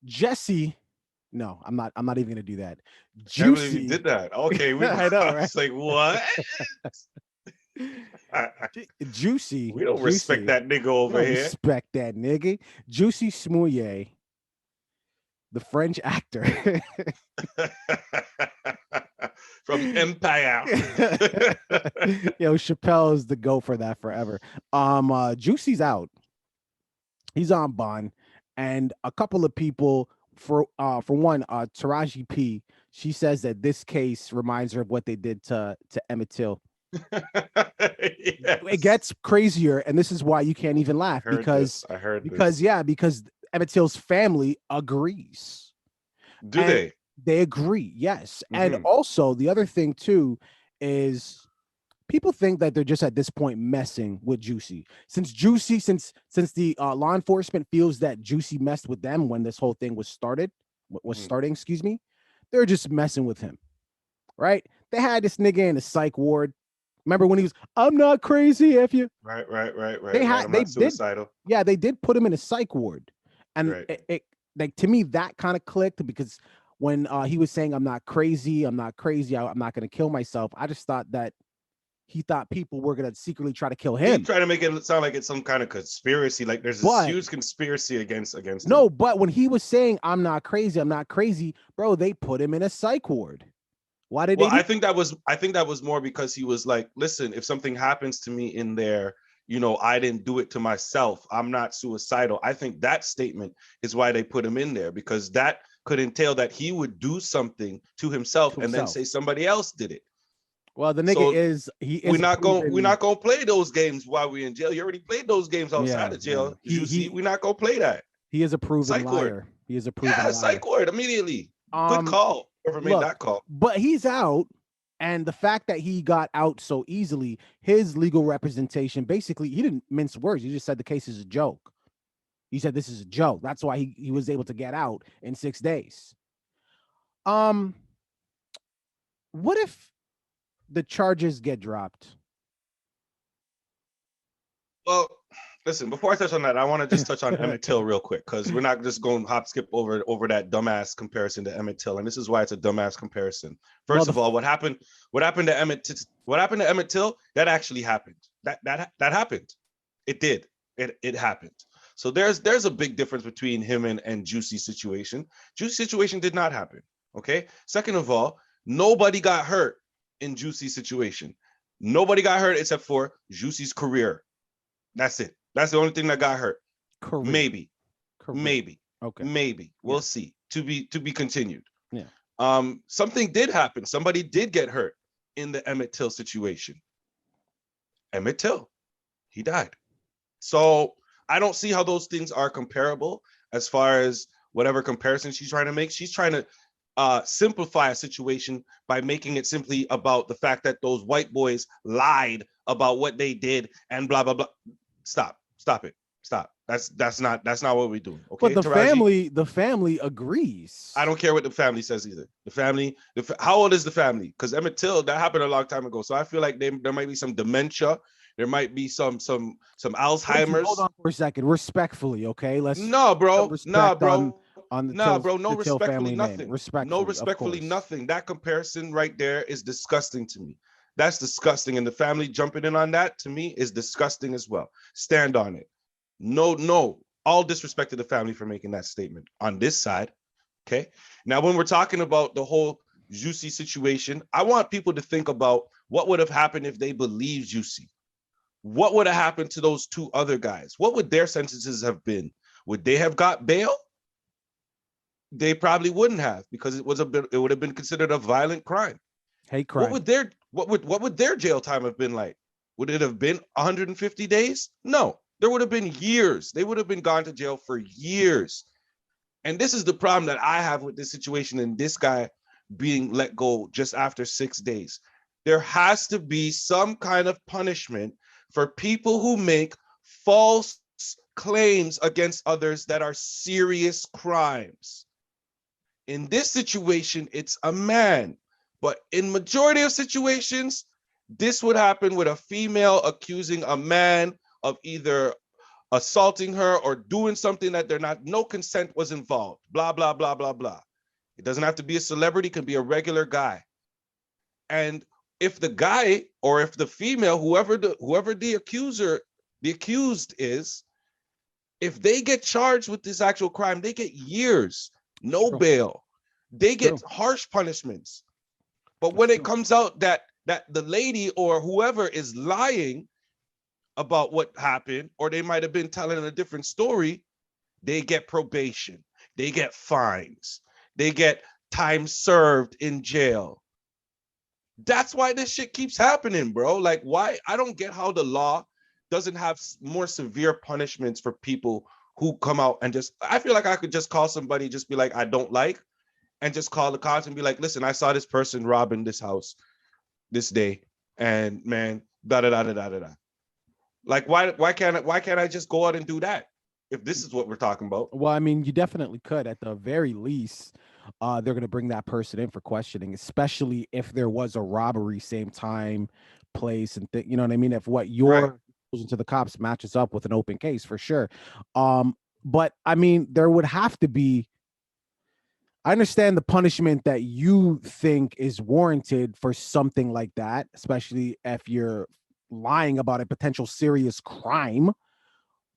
Jesse. No, I'm not even gonna do that. I can't believe you Juicy. did that. Okay, I know, I right? was like, what? Juicy, We don't respect Juicy. that nigga We over don't here. respect that nigga. Juicy Smollett, the French actor. From Empire. Yo, Chappelle is the go for that forever. Juicy's out. He's on bond, and a couple of people for one, Taraji P. She says that this case reminds her of what they did to Emmett Till. It Yes. gets crazier, and this is why you can't even laugh Heard this. I heard because this. yeah, because Emmett Till's family agrees, Do and they? they agree, yes. And Hmm. also the other thing too is people think that they're just at this point messing with Juicy. Since the law enforcement feels that Juicy messed with them when this whole thing was Hmm. starting, excuse me, they're just messing with him, right? They had this nigga in the psych ward. Remember when he was, I'm not crazy if you Right, right, right, they right, right. had I'm they not did suicidal. yeah, they did put him in a psych ward. And Right. it like to me that kind of clicked because when he was saying I'm not crazy, I'm not gonna kill myself, I just thought that he thought people were gonna secretly try to kill He him. tried to make it sound like it's some kind of conspiracy, like there's this But huge conspiracy against him. no, but when he was saying I'm not crazy, bro, they put him in a psych ward. Why did Well, they do? I think that was more because he was like, listen, if something happens to me in there, I didn't do it to myself. I'm not suicidal. I think that statement is why they put him in there, because that could entail that he would do something to himself To and then himself? say somebody else did it. Well, the nigga So is he we're is a not going we're proven. not going to play those games while we're in jail. You already played those games outside Yeah, of yeah. jail. Juicy, He we're not going to play that. he is a proven Psych ward. liar. He is a proven Yeah, liar. psych ward immediately. Good Um, call. Whoever made look, that call. but he's out, and the fact that he got out so easily, his legal representation basically he didn't mince words. He just said the case is a joke. He said this is a joke. That's why he was able to get out in 6 days. Um, what if the charges get dropped? Well, listen, before I touch on that, I want to just touch on Emmett Till real quick, because we're not just going hop skip over that dumbass comparison to Emmett Till, and this is why it's a dumbass comparison. Well, First of all, what happened to Emmett Till? That actually happened. That happened. It did. It happened. So there's a big difference between him and Juicy's situation. Juicy's situation did not happen. Okay. Second of all, nobody got hurt in Juicy's situation. Nobody got hurt except for Juicy's career. That's it. That's the only thing that got hurt. career, Maybe, career. maybe, Okay. maybe. Yeah. We'll see. To be continued. Yeah. Something did happen. Somebody did get hurt in the Emmett Till situation. Emmett Till, he died. So I don't see how those things are comparable as far as whatever comparison she's trying to make. She's trying to simplify a situation by making it simply about the fact that those white boys lied about what they did and blah blah blah. Stop it, stop. That's not what we're doing. But Okay, Taraji. the family agrees. I don't care what the family says either. The family, how old is the family? Because Emmett Till, that happened a long time ago. So I feel like there might be some dementia. There might be some Tracy, hold Alzheimer's. on for a second. Respectfully, okay? Let's No, put some bro. Nah, respect bro. on Nah, bro. No The Till respectfully family name. nothing. No Respectfully, of respectfully course. nothing. That comparison right there is disgusting to me. That's disgusting. And the family jumping in on that to me is disgusting as well. Stand on it. No, no. All disrespect to the family for making that statement on this side. Okay. Now, when we're talking about the whole Juicy situation, I want people to think about what would have happened if they believed Juicy. What would have happened to those two other guys? What would their sentences have been? Would they have got bail? They probably wouldn't have, because it would have been considered a violent crime. Hate What crime. would their jail time have been like? Would it have been 150 days? No, there would have been years. They would have been gone to jail for years. And this is the problem that I have with this situation and this guy being let go just after 6 days. There has to be some kind of punishment for people who make false claims against others that are serious crimes. In this situation, it's a man. But in majority of situations, this would happen with a female accusing a man of either assaulting her or doing something that they're not, no consent was involved, blah, blah, blah, blah, blah. It doesn't have to be a celebrity, it can be a regular guy. And if the guy or if the female, whoever the accused is, if they get charged with this actual crime, they get years, no bail. They get harsh punishments. But when it comes out that the lady or whoever is lying about what happened, or they might have been telling a different story, they get probation, they get fines, they get time served in jail. That's why this shit keeps happening, bro. Like, why? I don't get how the law doesn't have more severe punishments for people who come out and just, I feel like I could just call somebody, just be like, I don't like, and just call the cops and be like, listen, I saw this person robbing this house this day, and man, da da da da da da. Like, why can't I just go out and do that if this is what we're talking about? Well, I mean, you definitely could. At the very least, they're going to bring that person in for questioning, especially if there was a robbery, same time, place, and you know what I mean? If what you're to the cops matches up with an open case, for sure. But I mean, there would have to be, I understand the punishment that you think is warranted for something like that, especially if you're lying about a potential serious crime.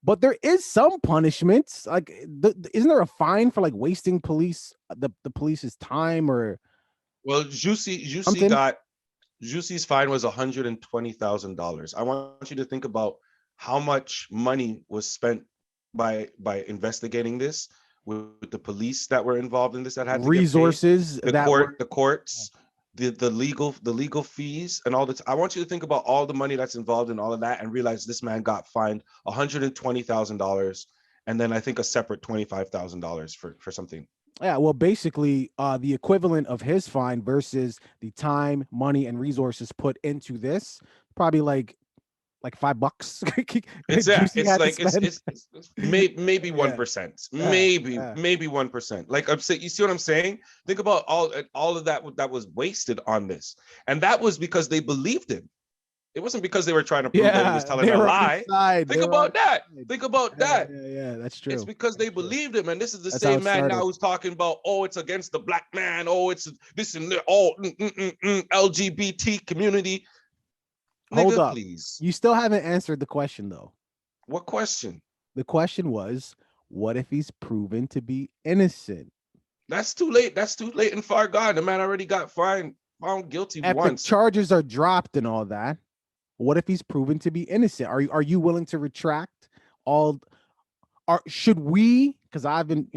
But there is some punishments. Like, isn't there a fine for like wasting the police's time or? Well, Jussie's fine was $120,000. I want you to think about how much money was spent by investigating this, with the police that were involved in this, that had to resources, get paid, the courts, the legal fees, and all that. I want you to think about all the money that's involved in all of that, and realize this man got fined $120,000, and then I think a separate $25,000 for something. Yeah, well, basically, the equivalent of his fine versus the time, money, and resources put into this, probably like $5. It's maybe 1%, maybe 1%. Like, I'm saying, you see what I'm saying? Think about all of that was wasted on this, and that was because they believed him. It wasn't because they were trying to prove that he was telling a lie. Think about that. Yeah, that's true. It's because they believed him, and this is the same man now who's talking about, oh, it's against the black man, oh, it's this and that, oh, LGBT community. Hold up, please. You still haven't answered the question though. What question? The question was, what if he's proven to be innocent? That's too late. That's too late and far gone. The man already got found guilty once. The charges are dropped and all that. What if he's proven to be innocent? Are you willing to retract all? Should we? Because I've been,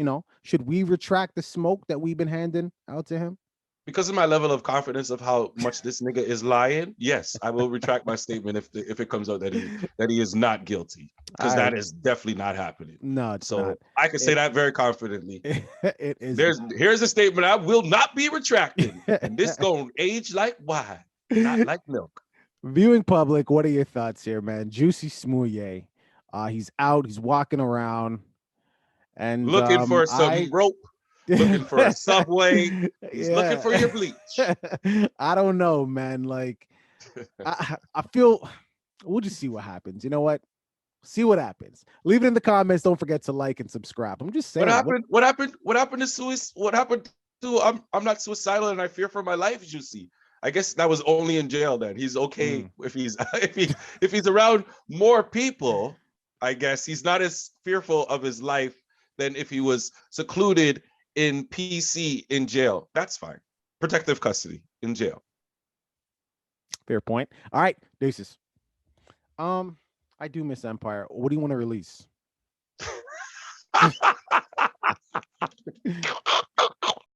should we retract the smoke that we've been handing out to him? Because of my level of confidence of how much this nigga is lying, yes, I will retract my statement if it comes out that he is not guilty, because that is definitely not happening. No, it's not. I can say that very confidently. It is. Here's a statement I will not be retracting, and this gonna age like wine, not like milk. Viewing public, what are your thoughts here, man? Jussie Smollett, he's out, he's walking around, and looking for some rope. Looking for a subway. He's looking for your bleach. I don't know, man. Like, I feel we'll just see what happens. You know what? See what happens. Leave it in the comments. Don't forget to like and subscribe. I'm just saying. What happened to suicide? What happened to I'm not suicidal and I fear for my life, Jussie? I guess that was only in jail then. He's okay if he's if he's around more people. I guess he's not as fearful of his life than if he was secluded in PC in jail. That's fine. Protective custody in jail. Fair point. All right, deuces. I do miss Empire. What do you want to release?